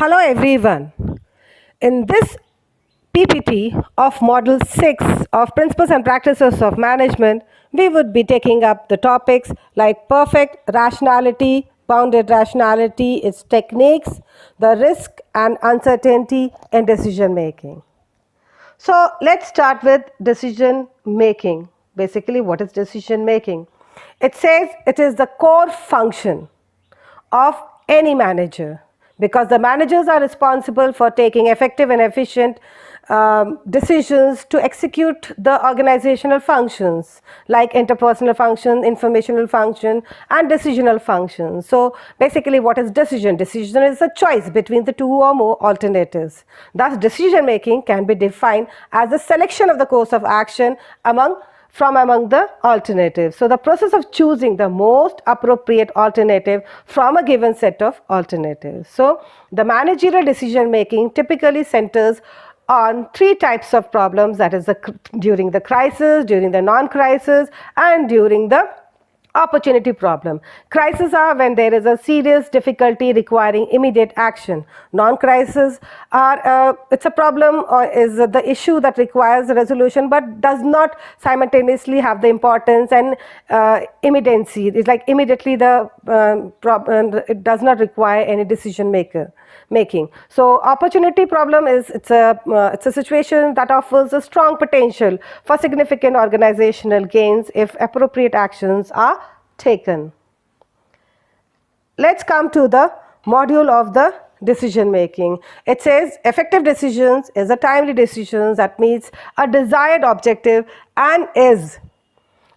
Hello everyone. In this PPT of Module 6 of Principles and Practices of Management, we would be taking up the topics like perfect rationality, bounded rationality, its techniques, the risk and uncertainty in decision making. So let's start with decision making. Basically, what is decision making? It says it is the core function of any manager because the managers are responsible for taking effective and efficient decisions to execute the organizational functions like interpersonal function, informational function and decisional functions. So basically what is decision? Decision is a choice between the two or more alternatives. Thus decision making can be defined as the selection of the course of action from among the alternatives. So the process of choosing the most appropriate alternative from a given set of alternatives. So the managerial decision making typically centers on three types of problems, that is during the crisis, during the non-crisis and during the opportunity problem. Crises are when there is a serious difficulty requiring immediate action. Non-crisis are it's a problem or is the issue that requires resolution but does not simultaneously have the importance and immediacy. It's like immediately the problem, it does not require any decision making. So opportunity problem is it's a situation that offers a strong potential for significant organizational gains if appropriate actions are taken. Let's come to the module of the decision making. It says effective decisions is a timely decision that meets a desired objective and is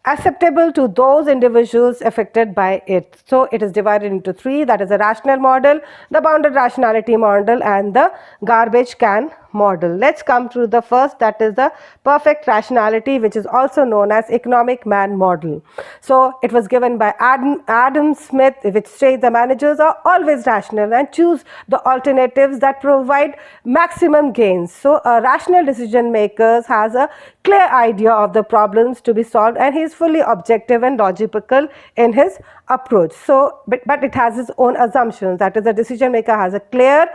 acceptable to those individuals affected by it. So it is divided into three, that is a rational model, the bounded rationality model and the garbage can model. Let's come to the first, that is the perfect rationality, which is also known as economic man model. So it was given by Adam Smith, which states the managers are always rational and choose the alternatives that provide maximum gains. So a rational decision maker has a clear idea of the problems to be solved and he is fully objective and logical in his approach. So but it has its own assumptions, that is the decision maker has a clear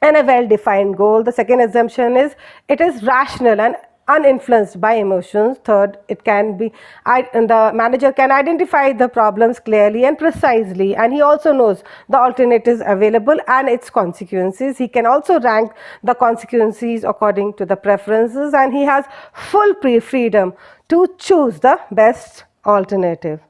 and a well-defined goal. The second assumption is it is rational and uninfluenced by emotions. Third, the manager can identify the problems clearly and precisely, and he also knows the alternatives available and its consequences. He can also rank the consequences according to the preferences, and he has full freedom to choose the best alternative.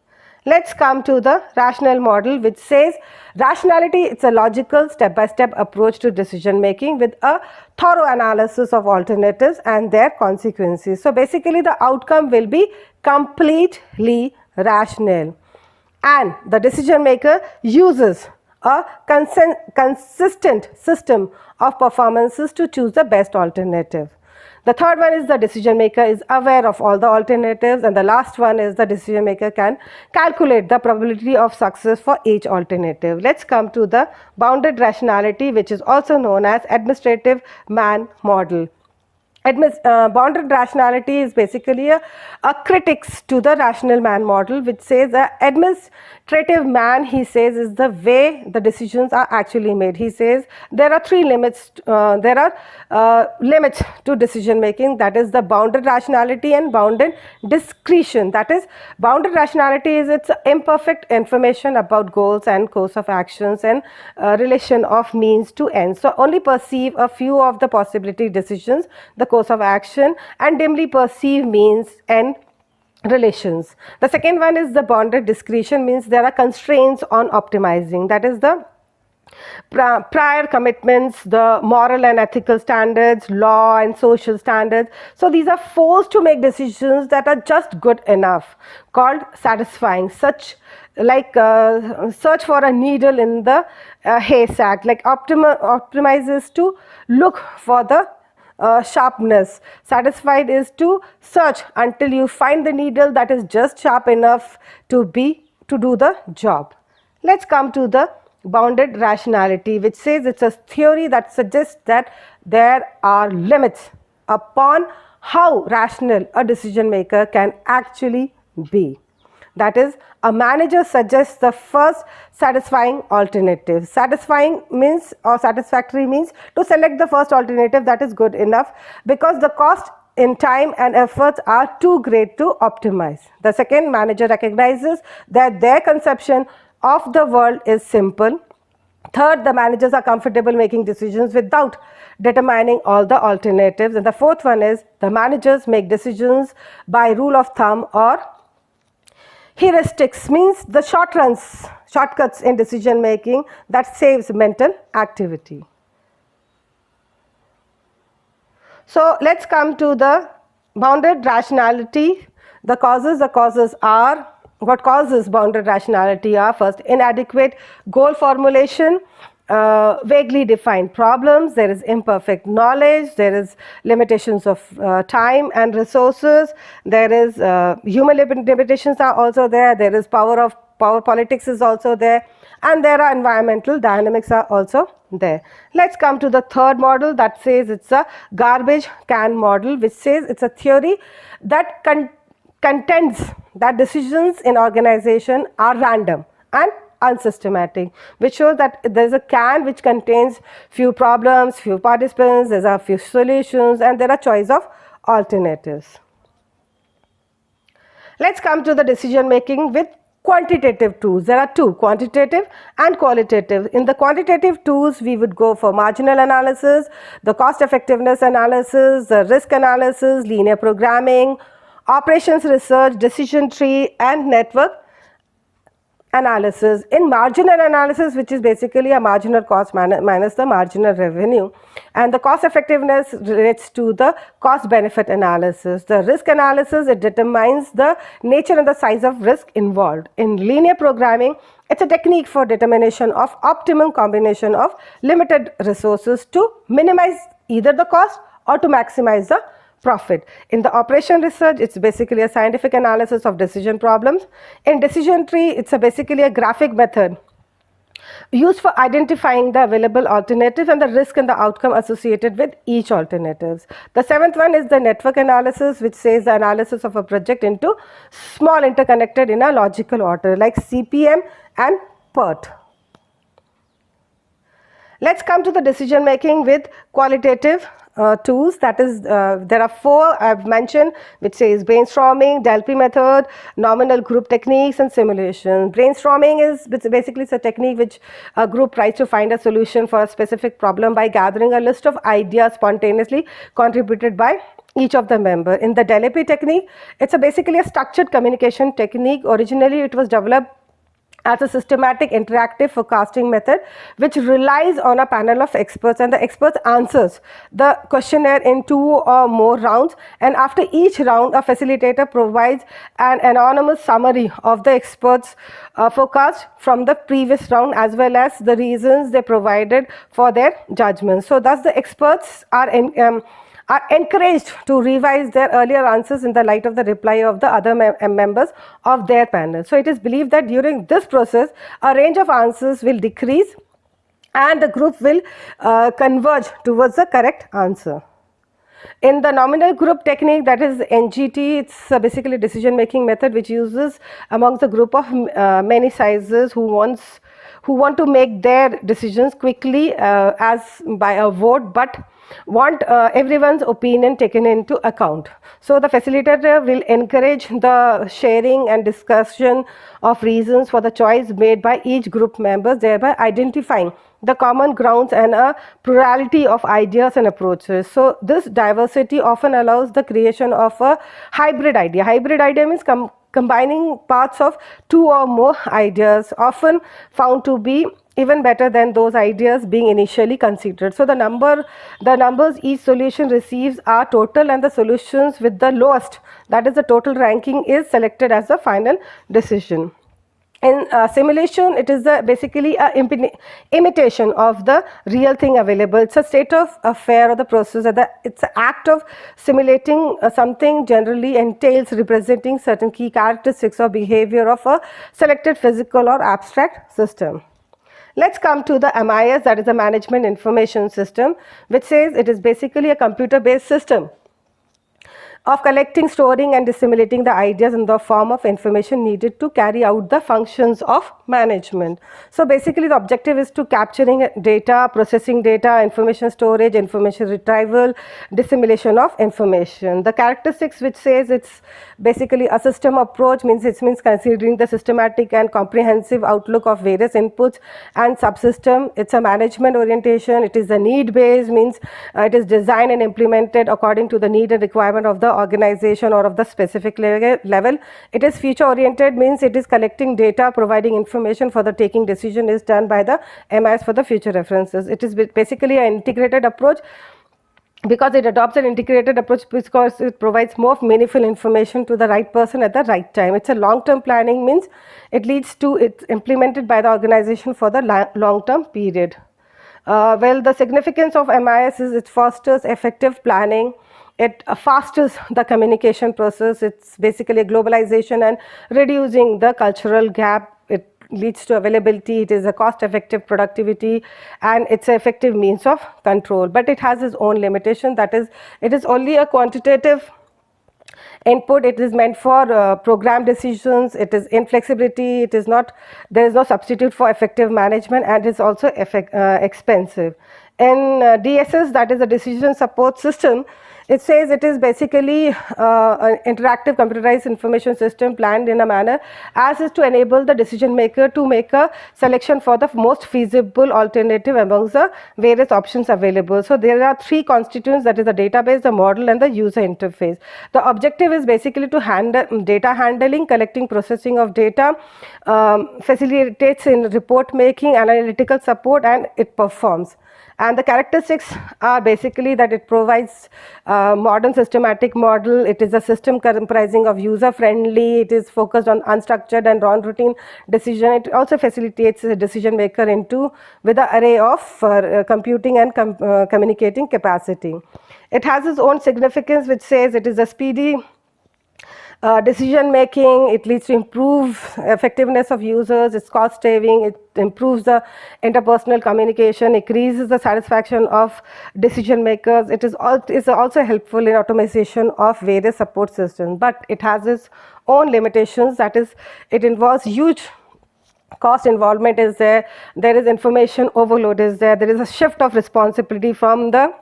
Let's come to the rational model, which says rationality, it's a logical step-by-step approach to decision making with a thorough analysis of alternatives and their consequences. So basically the outcome will be completely rational, and the decision maker uses a consistent system of performances to choose the best alternative. The third one is the decision maker is aware of all the alternatives, and the last one is the decision maker can calculate the probability of success for each alternative. Let's come to the bounded rationality, which is also known as administrative man model. Bounded rationality is basically a critics to the rational man model, which says the administrative man, he says, is the way the decisions are actually made. He says there are three limits. There are limits to decision making, that is the bounded rationality and bounded discretion. That is, bounded rationality is its imperfect information about goals and course of actions and relation of means to ends. So only perceive a few of the possibility decisions, the course of action, and dimly perceive means and relations. The second one is the bounded discretion, means there are constraints on optimizing, that is the prior commitments, the moral and ethical standards, law and social standards. So these are forced to make decisions that are just good enough, called satisfying, such like search for a needle in the haystack, like optimizes to look for the sharpness. Satisfied is to search until you find the needle that is just sharp enough to do the job. Let's come to the bounded rationality, which says it's a theory that suggests that there are limits upon how rational a decision maker can actually be. That is, a manager suggests the first satisfying alternative. Satisfying means, or satisfactory means, to select the first alternative that is good enough because the cost in time and efforts are too great to optimize. The second, manager recognizes that their conception of the world is simple. Third, the managers are comfortable making decisions without determining all the alternatives. And the fourth one is the managers make decisions by rule of thumb or heuristics, means the shortcuts in decision making that saves mental activity. So let's come to the bounded rationality. The causes are, what causes bounded rationality are: first, inadequate goal formulation, vaguely defined problems, there is imperfect knowledge, there is limitations of time and resources, there is human limitations are also there, there is power politics is also there, and there are environmental dynamics are also there. Let's come to the third model that says it's a garbage can model, which says it's a theory that contends that decisions in organization are random and unsystematic, which shows that there is a can which contains few problems, few participants, there are few solutions, and there are choice of alternatives. Let's come to the decision making with quantitative tools. There are two, quantitative and qualitative. In the quantitative tools, we would go for marginal analysis, the cost effectiveness analysis, the risk analysis, linear programming, operations research, decision tree, and network analysis. In marginal analysis, which is basically a marginal cost minus the marginal revenue, and the cost effectiveness relates to the cost benefit analysis. The risk analysis, it determines the nature and the size of risk involved. In linear programming, it's a technique for determination of optimum combination of limited resources to minimize either the cost or to maximize the profit. In the operation research, it's basically a scientific analysis of decision problems. In decision tree, it's basically a graphic method used for identifying the available alternatives and the risk and the outcome associated with each alternatives. The seventh one is the network analysis, which says the analysis of a project into small interconnected in a logical order like CPM and PERT. Let's come to the decision making with qualitative tools. That is, there are four I've mentioned, which says brainstorming, Delphi method, nominal group techniques, and simulation. Brainstorming is basically it's a technique which a group tries to find a solution for a specific problem by gathering a list of ideas spontaneously contributed by each of the member. In the Delphi technique, it's basically a structured communication technique. Originally, it was developed as a systematic interactive forecasting method which relies on a panel of experts, and the experts answers the questionnaire in 2 or more rounds, and after each round a facilitator provides an anonymous summary of the experts forecast from the previous round as well as the reasons they provided for their judgment. So thus the experts are encouraged to revise their earlier answers in the light of the reply of the other members of their panel. So it is believed that during this process, a range of answers will decrease and the group will converge towards the correct answer. In the nominal group technique, that is NGT, it's basically a decision making method which uses amongst a group of many sizes who want to make their decisions quickly as by a vote, but want everyone's opinion taken into account. So the facilitator will encourage the sharing and discussion of reasons for the choice made by each group members, thereby identifying the common grounds and a plurality of ideas and approaches. So this diversity often allows the creation of a hybrid idea. Hybrid idea means combining parts of 2 or more ideas, often found to be even better than those ideas being initially considered. So the numbers each solution receives are total, and the solutions with the lowest, that is the total ranking, is selected as the final decision. In simulation, it is basically an imitation of the real thing available. It's a state of affair or the process. It's an act of simulating something generally entails representing certain key characteristics or behavior of a selected physical or abstract system. Let's come to the MIS, that is a management information system, which says it is basically a computer-based system of collecting, storing and disseminating the ideas in the form of information needed to carry out the functions of management. So basically the objective is to capturing data, processing data, information storage, information retrieval, dissemination of information. The characteristics which says it's basically a system approach means considering the systematic and comprehensive outlook of various inputs and subsystem. It's a management orientation. It is a need based means it is designed and implemented according to the need and requirement of the organization or of the specific level. It is future oriented means it is collecting data, providing information for the taking decision is done by the MIS for the future references. It is basically an integrated approach because it adopts an integrated approach because it provides more meaningful information to the right person at the right time. It's a long-term planning means it leads to it's implemented by the organization for the long-term period. Well, the significance of MIS is it fosters effective planning. It fastens the communication process. It's basically a globalization and reducing the cultural gap. It leads to availability. It is a cost-effective productivity, and it's an effective means of control. But it has its own limitation. That is, it is only a quantitative input. It is meant for program decisions. It is inflexibility. It is not. There is no substitute for effective management, and it's also expensive. In DSS, that is a decision support system, it says it is basically an interactive computerized information system planned in a manner as is to enable the decision maker to make a selection for the most feasible alternative amongst the various options available. So there are three constituents, that is the database, the model and the user interface. The objective is basically to handle data handling, collecting, processing of data, facilitates in report making, analytical support, and it performs. And the characteristics are basically that it provides modern systematic model. It is a system comprising of user friendly. It is focused on unstructured and non-routine decision. It also facilitates the decision maker into with an array of computing and communicating capacity. It has its own significance, which says it is a speedy decision making. It leads to improve effectiveness of users, it's cost saving, it improves the interpersonal communication, increases the satisfaction of decision makers. It is also helpful in automation of various support systems, but it has its own limitations. That is, it involves huge cost involvement is there is information overload is there is a shift of responsibility from the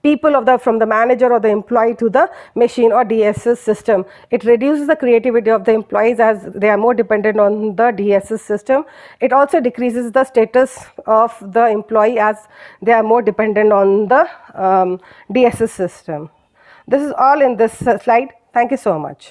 people from the manager or the employee to the machine or DSS system. It reduces the creativity of the employees as they are more dependent on the DSS system. It also decreases the status of the employee as they are more dependent on the DSS system. This is all in this slide. Thank you so much.